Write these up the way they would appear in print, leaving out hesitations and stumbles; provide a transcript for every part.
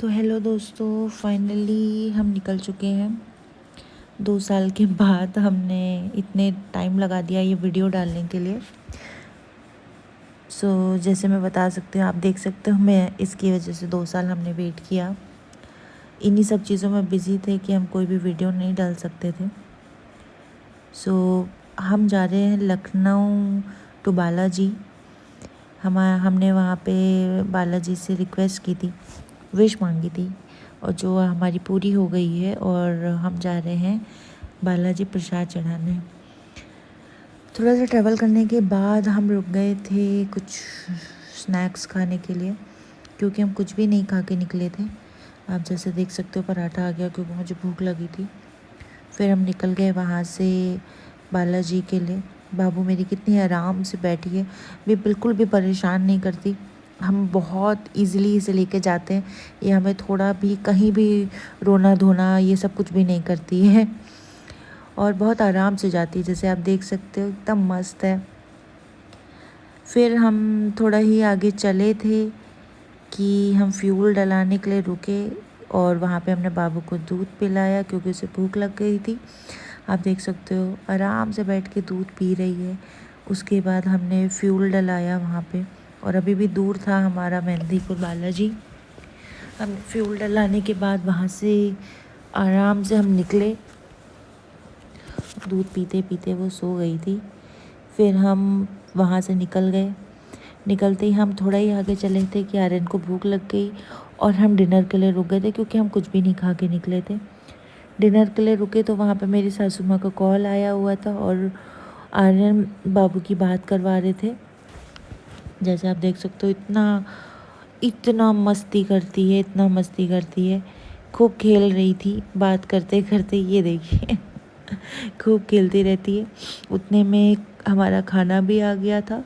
तो हेलो दोस्तों, फाइनली हम निकल चुके हैं। 2 साल के बाद हमने इतने टाइम लगा दिया ये वीडियो डालने के लिए। जैसे मैं बता सकती हूँ, आप देख सकते हो, मैं इसकी वजह से 2 साल हमने वेट किया। इन्हीं सब चीज़ों में बिज़ी थे कि हम कोई भी वीडियो नहीं डाल सकते थे। हम जा रहे हैं लखनऊ टू बालाजी। हमने वहाँ पे बालाजी से रिक्वेस्ट की थी, विश मांगी थी, और जो हमारी पूरी हो गई है। और हम जा रहे हैं बालाजी प्रसाद चढ़ाने। थोड़ा सा ट्रैवल करने के बाद हम रुक गए थे कुछ स्नैक्स खाने के लिए, क्योंकि हम कुछ भी नहीं खा के निकले थे। आप जैसे देख सकते हो, पराठा आ गया क्योंकि मुझे भूख लगी थी। फिर हम निकल गए वहाँ से बालाजी के लिए। बाबू मेरी कितनी आराम से बैठी है, वे बिल्कुल भी परेशान नहीं करती। हम बहुत इजीली इसे लेके जाते हैं, ये हमें थोड़ा भी कहीं भी रोना धोना ये सब कुछ भी नहीं करती है, और बहुत आराम से जाती है। जैसे आप देख सकते हो, एकदम मस्त है। फिर हम थोड़ा ही आगे चले थे कि हम फ्यूल डलाने के लिए रुके, और वहाँ पे हमने बाबू को दूध पिलाया क्योंकि उसे भूख लग गई थी। आप देख सकते हो, आराम से बैठ के दूध पी रही है। उसके बाद हमने फ्यूल डलाया वहाँ पे, और अभी भी दूर था हमारा मेहंदीपुर बालाजी। हम फ्यूल डलाने के बाद वहाँ से आराम से हम निकले। दूध पीते पीते वो सो गई थी। फिर हम वहाँ से निकल गए। निकलते ही हम थोड़ा ही आगे चले थे कि आर्यन को भूख लग गई, और हम डिनर के लिए रुक गए थे क्योंकि हम कुछ भी नहीं खा के निकले थे। डिनर के लिए रुके तो वहाँ पे मेरी सासू माँ का कॉल आया हुआ था, और आर्यन बाबू की बात करवा रहे थे। जैसे आप देख सकते हो, इतना इतना मस्ती करती है, इतना मस्ती करती है। खूब खेल रही थी बात करते करते, ये देखिए खूब खेलती रहती है। उतने में हमारा खाना भी आ गया था।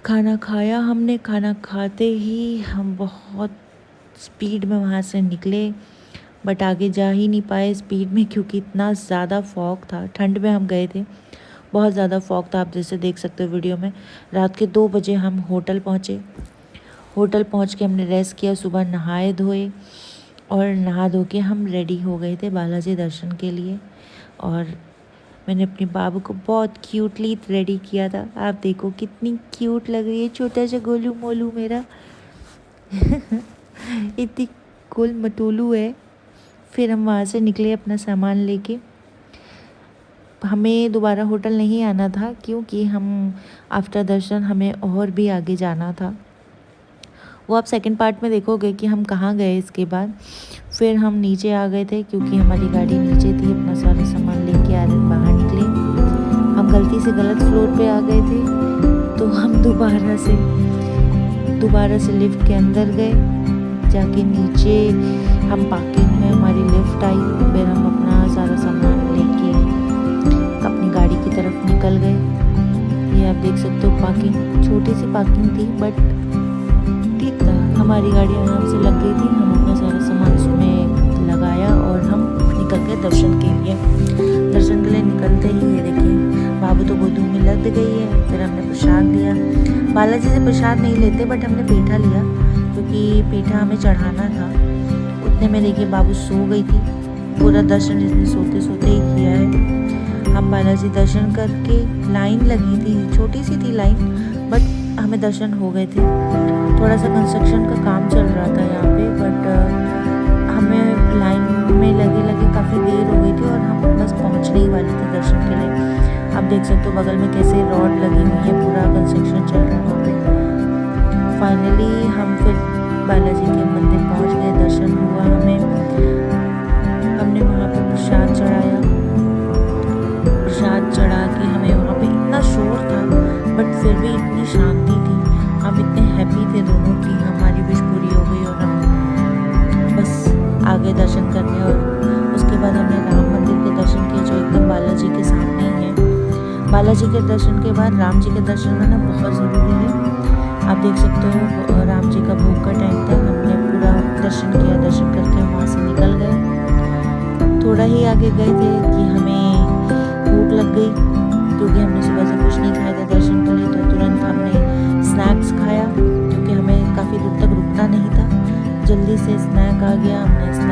खाना खाया हमने। खाना खाते ही हम बहुत स्पीड में वहाँ से निकले, बट आगे जा ही नहीं पाए स्पीड में, क्योंकि इतना ज़्यादा फॉग था। ठंड में हम गए थे, बहुत ज़्यादा फॉग था। आप जैसे देख सकते हो वीडियो में। रात के 2 बजे हम होटल पहुँचे। होटल पहुँच के हमने रेस्ट किया, सुबह नहाए धोए, और नहा धो के हम रेडी हो गए थे बालाजी दर्शन के लिए। और मैंने अपने बाबू को बहुत क्यूटली रेडी किया था। आप देखो कितनी क्यूट लग रही है, छोटा सा गोलू मोलू मेरा इतनी गोल मटोलू है। फिर हम वहाँ से निकले अपना सामान लेके। हमें दोबारा होटल नहीं आना था, क्योंकि हम आफ्टर दर्शन हमें और भी आगे जाना था। वो आप सेकंड पार्ट में देखोगे कि हम कहाँ गए। इसके बाद फिर हम नीचे आ गए थे, क्योंकि हमारी गाड़ी नीचे थी। अपना सारा सामान लेके आर्यन बाहर निकले। हम गलती से गलत फ्लोर पे आ गए थे, तो हम दोबारा से लिफ्ट के अंदर गए। जाके नीचे हम पार्किंग में हमारी लिफ्ट आई। फिर हम अपना सारा सामान लेके अपनी गाड़ी की तरफ निकल गए। ये आप देख सकते हो, पार्किंग छोटी सी पार्किंग थी, बट ठीक था। हमारी गाड़ी आराम से लग गई थी। हम अपना सारा सामान उसमें लगाया और हम निकल गए दर्शन के लिए। दर्शन के लिए निकलते ही ये देखिए, बाबू तो गोदू में लग गई है। फिर हमने प्रसाद लिया। बालाजी से प्रसाद नहीं लेते, बट हमने पेठा लिया, क्योंकि पेठा हमें चढ़ाना था। उतने में देखिए बाबू सो गई थी। पूरा दर्शन इसने सोते सोते ही किया है। हम बालाजी दर्शन करके, लाइन लगी थी, छोटी सी थी लाइन, बट हमें दर्शन हो गए थे। थोड़ा सा कंस्ट्रक्शन का काम चल रहा था यहाँ पे, बट हमें लाइन में लगे काफ़ी देर हो गई थी, और हम बस पहुँचने ही वाले थे दर्शन के लिए। आप देख सकते हो बगल में कैसे रॉड लगी हुई है, पूरा कंस्ट्रक्शन चल रहा है वहाँ पे। फाइनली हम फिर बालाजी के मंदिर पहुँच गए। दर्शन हुआ हमें। हमने वहाँ पे प्रसाद चढ़ाया। प्रसाद चढ़ा के हमें वहाँ पे, इतना शोर था बट फिर भी इतनी शांति थी। हम इतने हैप्पी थे दोनों कि हमारी विश पूरी हो गई, और हम बस आगे दर्शन करने। और उसके बाद हमने राम मंदिर के दर्शन किए, जो एकदम बालाजी के सामने ही है। बालाजी के दर्शन के बाद राम जी के दर्शन करना बहुत ज़रूरी है। आप देख सकते हो, राम जी का भोग का टाइम था। हमने पूरा दर्शन किया। दर्शन करके हम वहाँ से निकल गए। थोड़ा ही आगे गए थे कि हमें भूख लग गई, क्योंकि हमने सुबह से कुछ नहीं खाया था दर्शन के लिए। तो तुरंत हमने स्नैक्स खाया, क्योंकि हमें काफ़ी दूर तक रुकना नहीं था। जल्दी से स्नैक आ गया, हमने स्नैक